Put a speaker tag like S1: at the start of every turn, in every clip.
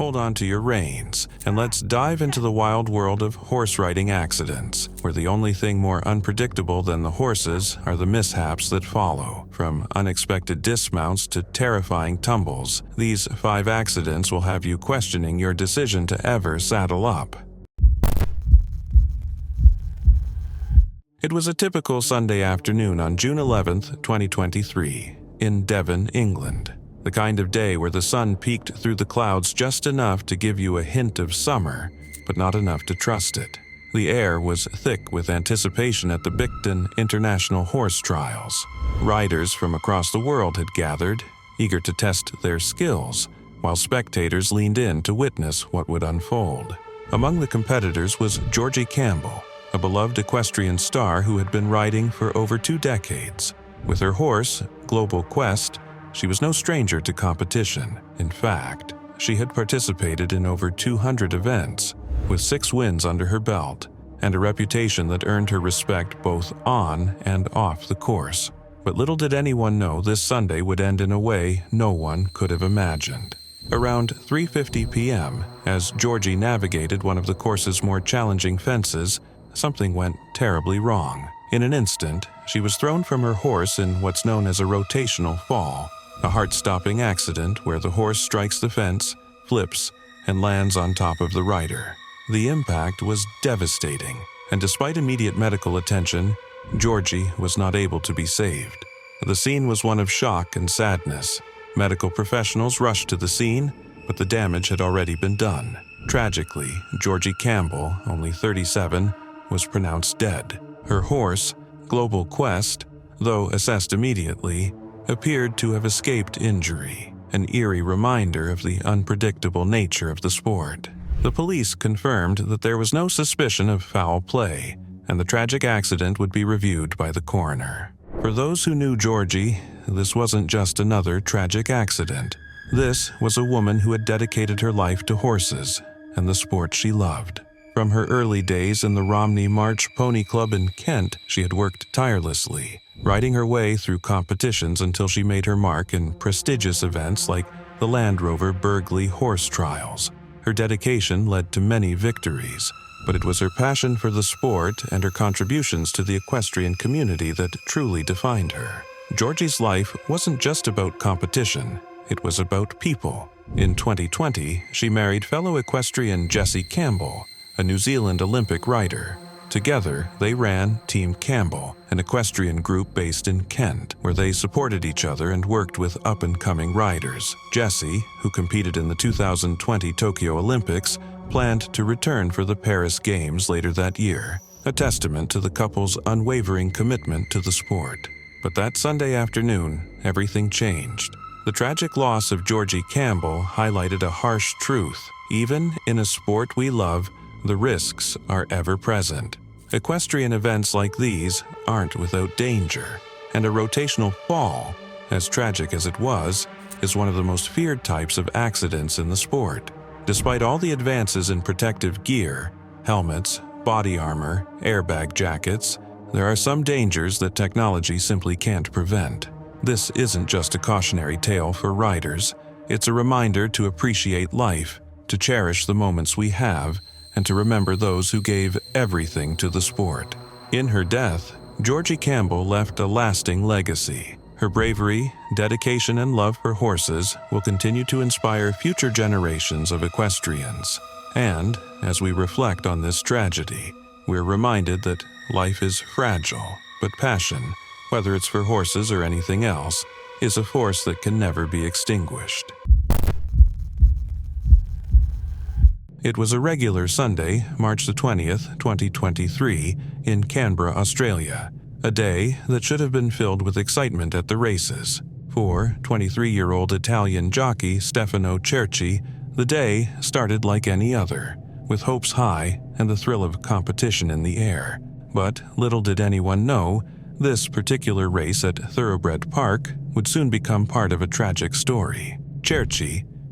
S1: hold on to your reins, and let's dive into the wild world of horse riding accidents, where the only thing more unpredictable than the horses are the mishaps that follow. From unexpected dismounts to terrifying tumbles, these 5 accidents will have you questioning your decision to ever saddle up. It was a typical Sunday afternoon on June 11, 2023, in Devon, England. The kind of day where the sun peeked through the clouds just enough to give you a hint of summer, but not enough to trust it. The air was thick with anticipation at the Bicton International Horse Trials. Riders from across the world had gathered, eager to test their skills, while spectators leaned in to witness what would unfold. Among the competitors was Georgie Campbell, a beloved equestrian star who had been riding for over 2 decades. With her horse, Global Quest, she was no stranger to competition. In fact, she had participated in over 200 events, with 6 wins under her belt, and a reputation that earned her respect both on and off the course. But little did anyone know this Sunday would end in a way no one could have imagined. Around 3:50 p.m., as Georgie navigated one of the course's more challenging fences, something went terribly wrong. In an instant, she was thrown from her horse in what's known as a rotational fall, a heart-stopping accident where the horse strikes the fence, flips, and lands on top of the rider. The impact was devastating, and despite immediate medical attention, Georgie was not able to be saved. The scene was one of shock and sadness. Medical professionals rushed to the scene, but the damage had already been done. Tragically, Georgie Campbell, only 37, was pronounced dead. Her horse, Global Quest, though assessed immediately, appeared to have escaped injury, an eerie reminder of the unpredictable nature of the sport. The police confirmed that there was no suspicion of foul play, and the tragic accident would be reviewed by the coroner. For those who knew Georgie, this wasn't just another tragic accident. This was a woman who had dedicated her life to horses and the sport she loved. From her early days in the Romney March Pony Club in Kent, she had worked tirelessly, riding her way through competitions until she made her mark in prestigious events like the Land Rover Burghley Horse Trials. Her dedication led to many victories, but it was her passion for the sport and her contributions to the equestrian community that truly defined her. Georgie's life wasn't just about competition, it was about people. In 2020, she married fellow equestrian Georgie Campbell, a New Zealand Olympic rider. Together, they ran Team Campbell, an equestrian group based in Kent, where they supported each other and worked with up-and-coming riders. Georgie, who competed in the 2020 Tokyo Olympics, planned to return for the Paris Games later that year, a testament to the couple's unwavering commitment to the sport. But that Sunday afternoon, everything changed. The tragic loss of Georgie Campbell highlighted a harsh truth. Even in a sport we love, the risks are ever present. Equestrian events like these aren't without danger, and a rotational fall, as tragic as it was, is one of the most feared types of accidents in the sport. Despite all the advances in protective gear, helmets, body armor, airbag jackets, there are some dangers that technology simply can't prevent. This isn't just a cautionary tale for riders, it's a reminder to appreciate life, to cherish the moments we have, and to remember those who gave everything to the sport. In her death, Georgie Campbell left a lasting legacy. Her bravery, dedication, and love for horses will continue to inspire future generations of equestrians. And, as we reflect on this tragedy, we're reminded that life is fragile, but passion, whether it's for horses or anything else, is a force that can never be extinguished. It was a regular Sunday, March the 20th, 2023, in Canberra, Australia, a day that should have been filled with excitement at the races. For 23-year-old Italian jockey Stephano Chiara, the day started like any other, with hopes high and the thrill of competition in the air. But little did anyone know, this particular race at Thoroughbred Park would soon become part of a tragic story. Chiara,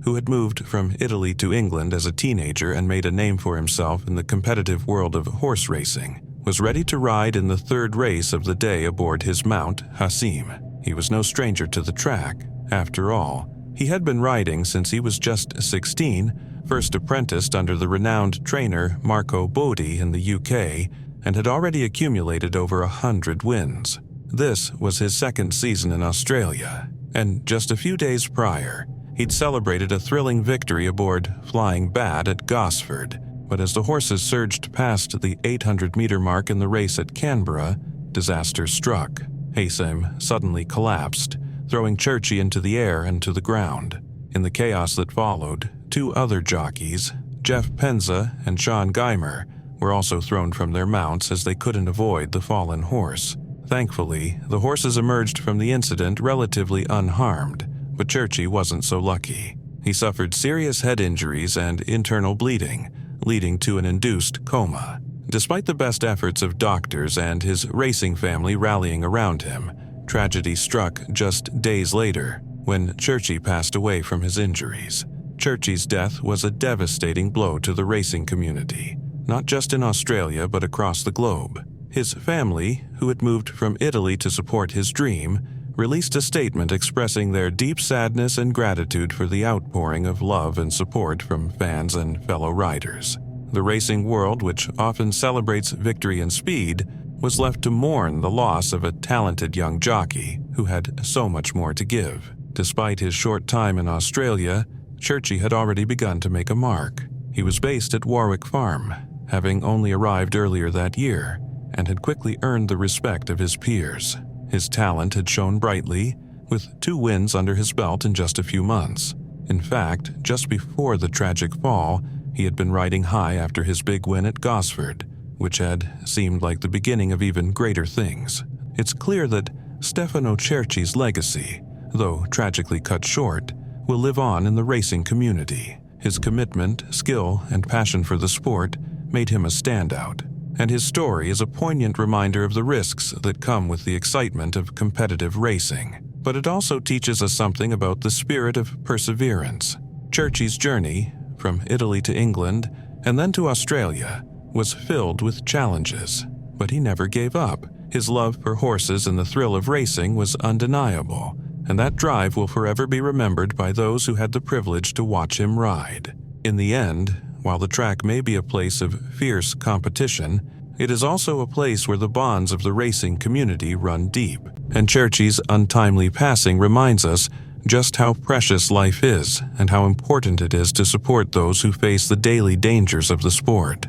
S1: who had moved from Italy to England as a teenager and made a name for himself in the competitive world of horse racing, was ready to ride in the 3rd race of the day aboard his mount, Hassim. He was no stranger to the track. After all, he had been riding since he was just 16 first apprenticed under the renowned trainer Marco Bodi in the UK, and had already accumulated over 100 wins. This was his second season in Australia, and just a few days prior, he'd celebrated a thrilling victory aboard Flying Bat at Gosford. But as the horses surged past the 800-meter mark in the race at Canberra, disaster struck. Haysom suddenly collapsed, throwing Churchy into the air and to the ground. In the chaos that followed, two other jockeys, Jeff Penza and Sean Geimer, were also thrown from their mounts as they couldn't avoid the fallen horse. Thankfully, the horses emerged from the incident relatively unharmed, but Churchy wasn't so lucky. He suffered serious head injuries and internal bleeding, leading to an induced coma. Despite the best efforts of doctors and his racing family rallying around him, tragedy struck just days later when Churchy passed away from his injuries. Churchy's death was a devastating blow to the racing community, not just in Australia but across the globe. His family, who had moved from Italy to support his dream, released a statement expressing their deep sadness and gratitude for the outpouring of love and support from fans and fellow riders. The racing world, which often celebrates victory and speed, was left to mourn the loss of a talented young jockey who had so much more to give. Despite his short time in Australia, Churchy had already begun to make a mark. He was based at Warwick Farm, having only arrived earlier that year, and had quickly earned the respect of his peers. His talent had shone brightly, with 2 wins under his belt in just a few months. In fact, just before the tragic fall, he had been riding high after his big win at Gosford, which had seemed like the beginning of even greater things. It's clear that Stephano Chiara's legacy, though tragically cut short, will live on in the racing community. His commitment, skill, and passion for the sport made him a standout, and his story is a poignant reminder of the risks that come with the excitement of competitive racing. But it also teaches us something about the spirit of perseverance. Churchy's journey, from Italy to England and then to Australia, was filled with challenges, but he never gave up. His love for horses and the thrill of racing was undeniable, and that drive will forever be remembered by those who had the privilege to watch him ride. In the end, while the track may be a place of fierce competition, it is also a place where the bonds of the racing community run deep, and Churchy's untimely passing reminds us just how precious life is and how important it is to support those who face the daily dangers of the sport.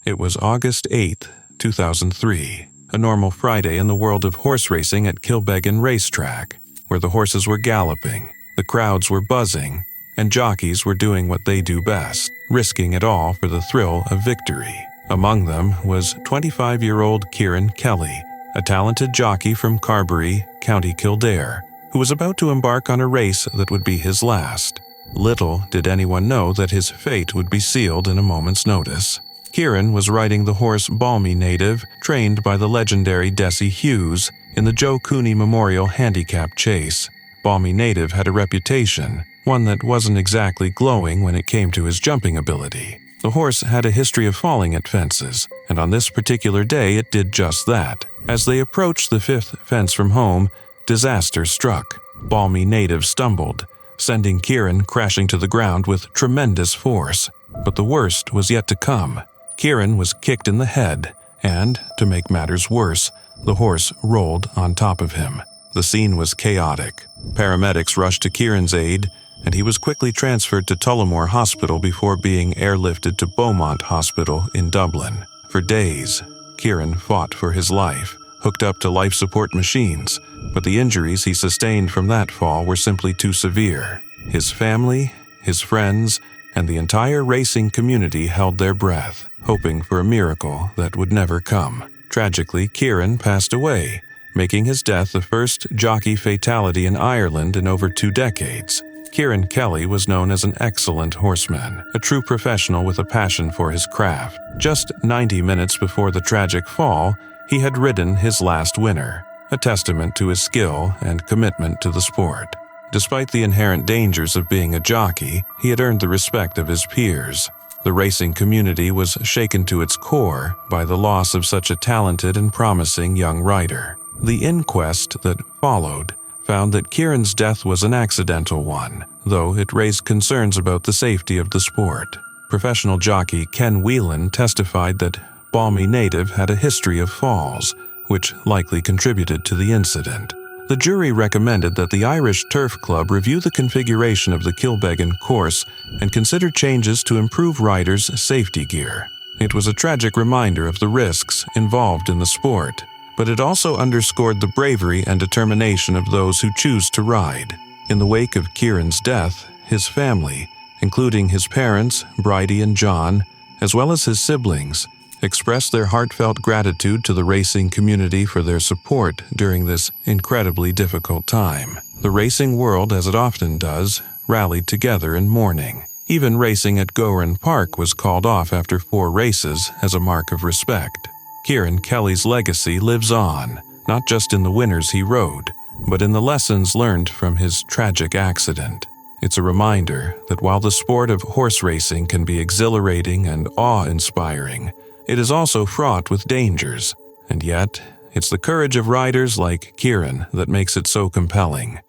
S1: It was August 8, 2003, a normal Friday in the world of horse racing at Kilbeggan Racetrack, where the horses were galloping, the crowds were buzzing, and jockeys were doing what they do best, risking it all for the thrill of victory. Among them was 25-year-old Kieran Kelly, a talented jockey from Carbery, County Kildare, who was about to embark on a race that would be his last. Little did anyone know that his fate would be sealed in a moment's notice. Kieran was riding the horse Balmy Native, trained by the legendary Desi Hughes, in the Joe Cooney Memorial Handicap Chase. Balmy Native had a reputation, one that wasn't exactly glowing when it came to his jumping ability. The horse had a history of falling at fences, and on this particular day it did just that. As they approached the 5th fence from home, disaster struck. Balmy Native stumbled, sending Kieran crashing to the ground with tremendous force. But the worst was yet to come. Kieran was kicked in the head, and, to make matters worse, the horse rolled on top of him. The scene was chaotic. Paramedics rushed to Kieran's aid, and he was quickly transferred to Tullamore Hospital before being airlifted to Beaumont Hospital in Dublin. For days, Kieran fought for his life, hooked up to life support machines, but the injuries he sustained from that fall were simply too severe. His family, his friends, and the entire racing community held their breath, hoping for a miracle that would never come. Tragically, Kieran passed away, making his death the first jockey fatality in Ireland in over 2 decades. Kieran Kelly was known as an excellent horseman, a true professional with a passion for his craft. Just 90 minutes before the tragic fall, he had ridden his last winner, a testament to his skill and commitment to the sport. Despite the inherent dangers of being a jockey, he had earned the respect of his peers. The racing community was shaken to its core by the loss of such a talented and promising young rider. The inquest that followed found that Kieran's death was an accidental one, though it raised concerns about the safety of the sport. Professional jockey Ken Whelan testified that Balmy Native had a history of falls, which likely contributed to the incident. The jury recommended that the Irish Turf Club review the configuration of the Kilbeggan course and consider changes to improve riders' safety gear. It was a tragic reminder of the risks involved in the sport, but it also underscored the bravery and determination of those who choose to ride. In the wake of Kieran's death, his family, including his parents, Bridie and John, as well as his siblings, expressed their heartfelt gratitude to the racing community for their support during this incredibly difficult time. The racing world, as it often does, rallied together in mourning. Even racing at Gowran Park was called off after 4 races as a mark of respect. Kieran Kelly's legacy lives on, not just in the winners he rode, but in the lessons learned from his tragic accident. It's a reminder that while the sport of horse racing can be exhilarating and awe-inspiring, it is also fraught with dangers, and yet, it's the courage of riders like Kieran that makes it so compelling.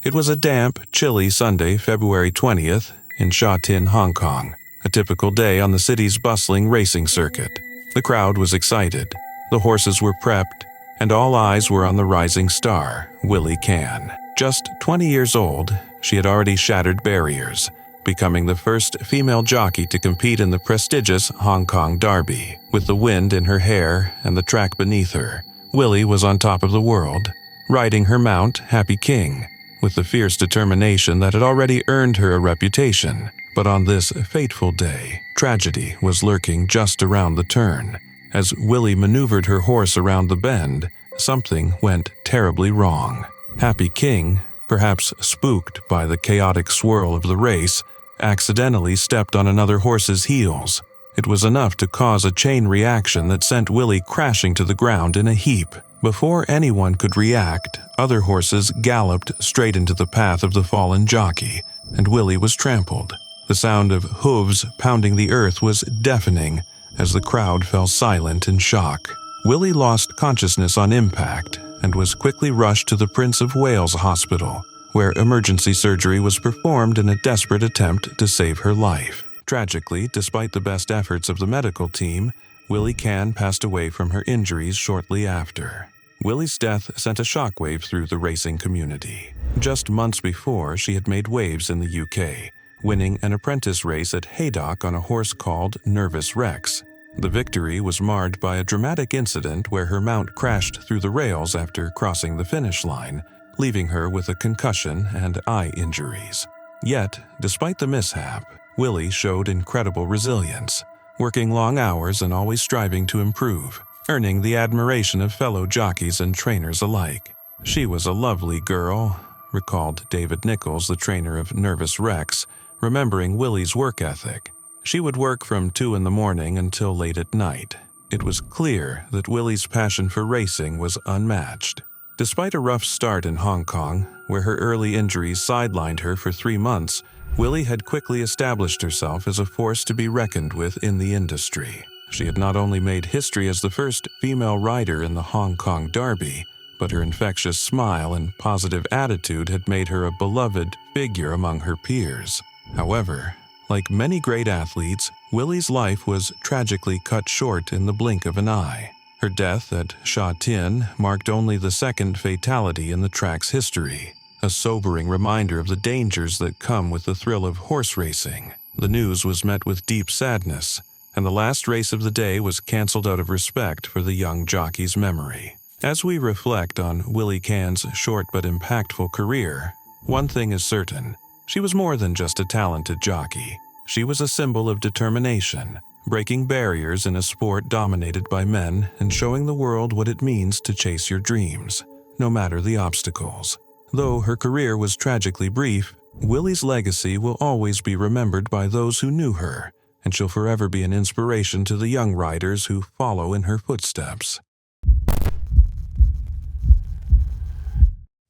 S1: It was a damp, chilly Sunday, February 20th, in Sha Tin, Hong Kong, a typical day on the city's bustling racing circuit. The crowd was excited, the horses were prepped, and all eyes were on the rising star, Willie Chan. Just 20 years old, she had already shattered barriers, becoming the first female jockey to compete in the prestigious Hong Kong Derby. With the wind in her hair and the track beneath her, Willie was on top of the world, riding her mount, Happy King, with the fierce determination that had already earned her a reputation. But on this fateful day, tragedy was lurking just around the turn. As Willie maneuvered her horse around the bend, something went terribly wrong. Happy King, perhaps spooked by the chaotic swirl of the race, accidentally stepped on another horse's heels. It was enough to cause a chain reaction that sent Willie crashing to the ground in a heap. Before anyone could react, other horses galloped straight into the path of the fallen jockey, and Willie was trampled. The sound of hooves pounding the earth was deafening as the crowd fell silent in shock. Willie lost consciousness on impact and was quickly rushed to the Prince of Wales Hospital, where emergency surgery was performed in a desperate attempt to save her life. Tragically, despite the best efforts of the medical team, Willie Chan passed away from her injuries shortly after. Willie's death sent a shockwave through the racing community. Just months before, she had made waves in the UK, winning an apprentice race at Haydock on a horse called Nervous Rex. The victory was marred by a dramatic incident where her mount crashed through the rails after crossing the finish line, leaving her with a concussion and eye injuries. Yet, despite the mishap, Willie showed incredible resilience, working long hours and always striving to improve, earning the admiration of fellow jockeys and trainers alike. "She was a lovely girl," recalled David Nichols, the trainer of Nervous Rex, remembering Willie's work ethic. "She would work from 2 in the morning until late at night." It was clear that Willie's passion for racing was unmatched. Despite a rough start in Hong Kong, where her early injuries sidelined her for 3 months, Willie had quickly established herself as a force to be reckoned with in the industry. She had not only made history as the first female rider in the Hong Kong Derby, but her infectious smile and positive attitude had made her a beloved figure among her peers. However, like many great athletes, Willie's life was tragically cut short in the blink of an eye. Her death at Sha Tin marked only the second fatality in the track's history, a sobering reminder of the dangers that come with the thrill of horse racing. The news was met with deep sadness, and the last race of the day was canceled out of respect for the young jockey's memory. As we reflect on Willie Chan's short but impactful career, one thing is certain: she was more than just a talented jockey. She was a symbol of determination, breaking barriers in a sport dominated by men and showing the world what it means to chase your dreams, no matter the obstacles. Though her career was tragically brief, Willie's legacy will always be remembered by those who knew her, and she'll forever be an inspiration to the young riders who follow in her footsteps.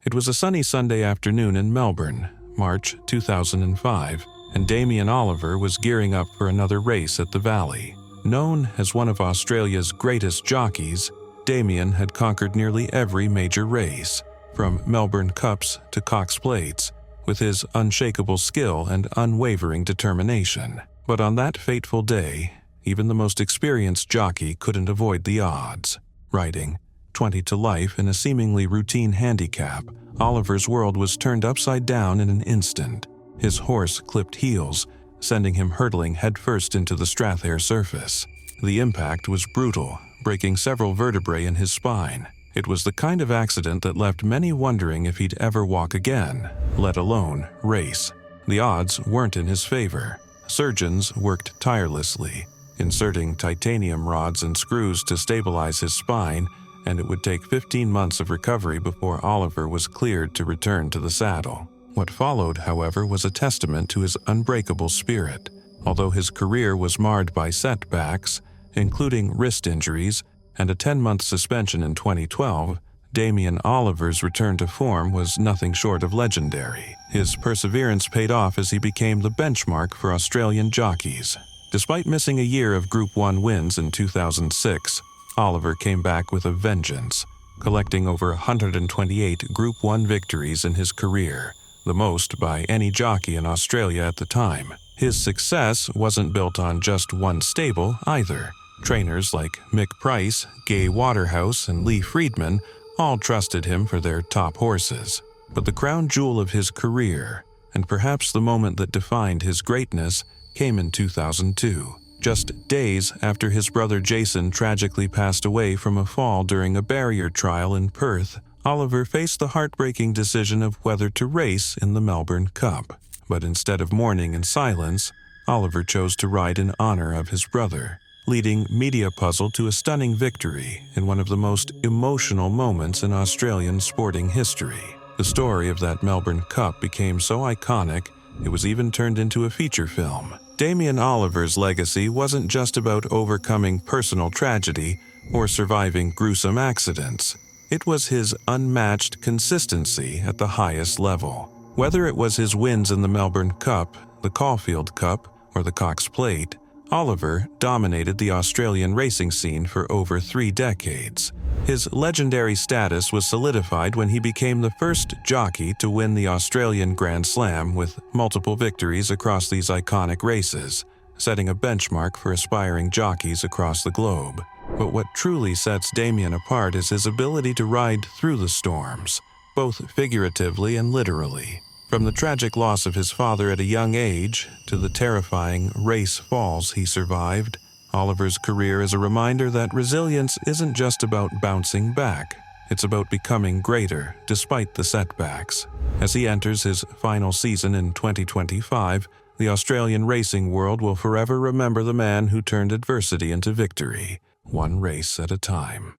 S1: It was a sunny Sunday afternoon in Melbourne, March 2005, and Damen Oliver was gearing up for another race at the Valley. Known as one of Australia's greatest jockeys, Damen had conquered nearly every major race, from Melbourne Cups to Cox Plates, with his unshakable skill and unwavering determination. But on that fateful day, even the most experienced jockey couldn't avoid the odds. Riding 20 to life in a seemingly routine handicap, Oliver's world was turned upside down in an instant. His horse clipped heels, sending him hurtling headfirst into the Strathair surface. The impact was brutal, breaking several vertebrae in his spine. It was the kind of accident that left many wondering if he'd ever walk again, let alone race. The odds weren't in his favor. Surgeons worked tirelessly, inserting titanium rods and screws to stabilize his spine, and it would take 15 months of recovery before Oliver was cleared to return to the saddle. What followed, however, was a testament to his unbreakable spirit. Although his career was marred by setbacks, including wrist injuries and a 10-month suspension in 2012, Damen Oliver's return to form was nothing short of legendary. His perseverance paid off as he became the benchmark for Australian jockeys. Despite missing a year of Group 1 wins in 2006, Oliver came back with a vengeance, collecting over 128 Group 1 victories in his career, the most by any jockey in Australia at the time. His success wasn't built on just one stable either. Trainers like Mick Price, Gay Waterhouse, and Lee Friedman all trusted him for their top horses. But the crown jewel of his career, and perhaps the moment that defined his greatness, came in 2002. Just days after his brother Jason tragically passed away from a fall during a barrier trial in Perth, Oliver faced the heartbreaking decision of whether to race in the Melbourne Cup. But instead of mourning in silence, Oliver chose to ride in honor of his brother, leading Media Puzzle to a stunning victory in one of the most emotional moments in Australian sporting history. The story of that Melbourne Cup became so iconic, it was even turned into a feature film. Damen Oliver's legacy wasn't just about overcoming personal tragedy or surviving gruesome accidents. It was his unmatched consistency at the highest level. Whether it was his wins in the Melbourne Cup, the Caulfield Cup, or the Cox Plate, Oliver dominated the Australian racing scene for over 3 decades. His legendary status was solidified when he became the first jockey to win the Australian Grand Slam with multiple victories across these iconic races, setting a benchmark for aspiring jockeys across the globe. But what truly sets Damen apart is his ability to ride through the storms, both figuratively and literally. From the tragic loss of his father at a young age to the terrifying race falls he survived, Oliver's career is a reminder that resilience isn't just about bouncing back. It's about becoming greater despite the setbacks. As he enters his final season in 2025, the Australian racing world will forever remember the man who turned adversity into victory, one race at a time.